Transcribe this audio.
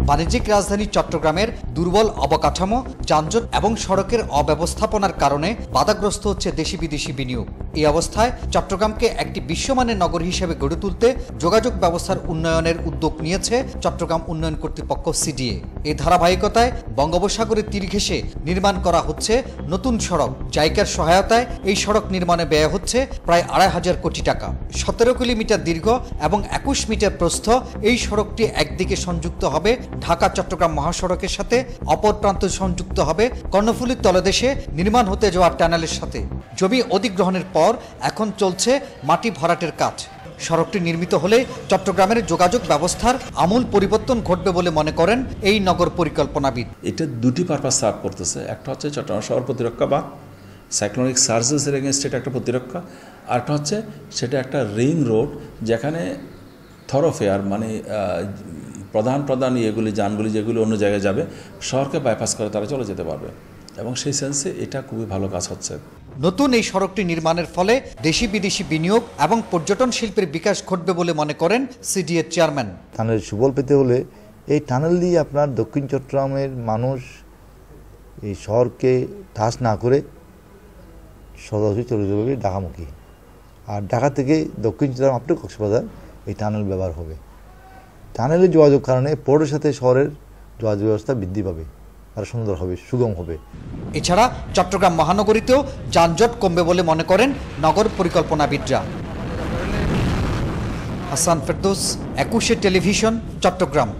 বাণিজ্যিক রাজধানী চট্টগ্রামের দুর্বল অবকাঠামো, যানজট এবং সড়কের অব্যবস্থাপনার কারণে বাধাগ্রস্ত হচ্ছে দেশি বিদেশি বিনিয়োগ। এই অবস্থায় চট্টগ্রামকে একটি বিশ্বমানের নগর হিসেবে গড়ে তুলতে যোগাযোগ ব্যবস্থার উন্নয়নের উদ্যোগ নিয়েছে চট্টগ্রাম উন্নয়ন কর্তৃপক্ষ সিডিএ। এই ধারাবাহিকতায় বঙ্গোপসাগরের তীর ঘেঁষে নির্মাণ করা হচ্ছে নতুন সড়ক। জাইকার সহায়তায় এই সড়ক নির্মাণে ব্যয় হচ্ছে প্রায় ২৫০০ কোটি টাকা। ১৭ কিলোমিটার দীর্ঘ এবং ২১ মিটার প্রস্থ এই সড়কটি একদিকে সংযুক্ত হবে ঢাকা চট্টগ্রাম মহাসড়কের সাথে, অপর প্রান্ত সংযুক্ত হবে কর্ণফুলীর তলদেশে নির্মাণ হতে যাওয়া টানেলের সাথে। জমি অধিগ্রহণের পর এখন চলছে মাটি ভরাটের কাজ। সড়কটি নির্মিত হলে চট্টগ্রামের যোগাযোগ ব্যবস্থার আমূল পরিবর্তন ঘটবে বলে মনে করেন এই নগর পরিকল্পনাবিদ। এটা দুটি পারপাস সার্ভ করতেছে। একটা হচ্ছে চট্টগ্রাম শহর প্রতিরক্ষা বা সাইক্লোনিক সার্জেসের এগেনস্ট এটা একটা প্রতিরক্ষা, আরেকটা হচ্ছে সেটা একটা রিং রোড যেখানে থরোফেয়ার মানে প্রধান ইয়েগুলি যানগুলি যেগুলো অন্য জায়গায় যাবে শহরকে বাইপাস করে তারা চলে যেতে পারবে, এবং সেই সেন্সে এটা খুবই ভালো কাজ হচ্ছে। নতুন এই সড়কটি নির্মাণের ফলে দেশি বিদেশি বিনিয়োগ এবং পর্যটন শিল্পের বিকাশ ঘটবে বলে মনে করেন সিডিএ চেয়ারম্যান। টানেল সুফল পেতে হলে এই টানেল দিয়ে আপনার দক্ষিণ চট্টগ্রামের মানুষ এই শহরকে ঠাস না করে সরাসরি চলে যাবে ঢাকামুখী, আর ঢাকা থেকে দক্ষিণ চট্টগ্রাম আপনি কক্সবাজার এই টানেল ব্যবহার হবে। টানেলের যোগাযোগ কারণে পোর্টের সাথে শহরের যোগাযোগ ব্যবস্থা বৃদ্ধি পাবে, আরও সুন্দর হবে, সুগম হবে। এছাড়া চট্টগ্রাম মহানগরীতেও যানজট কমবে বলে মনে করেন নগর পরিকল্পনাবিদরা। হাসান ফেরদৌস, ২১ টেলিভিশন, চট্টগ্রাম।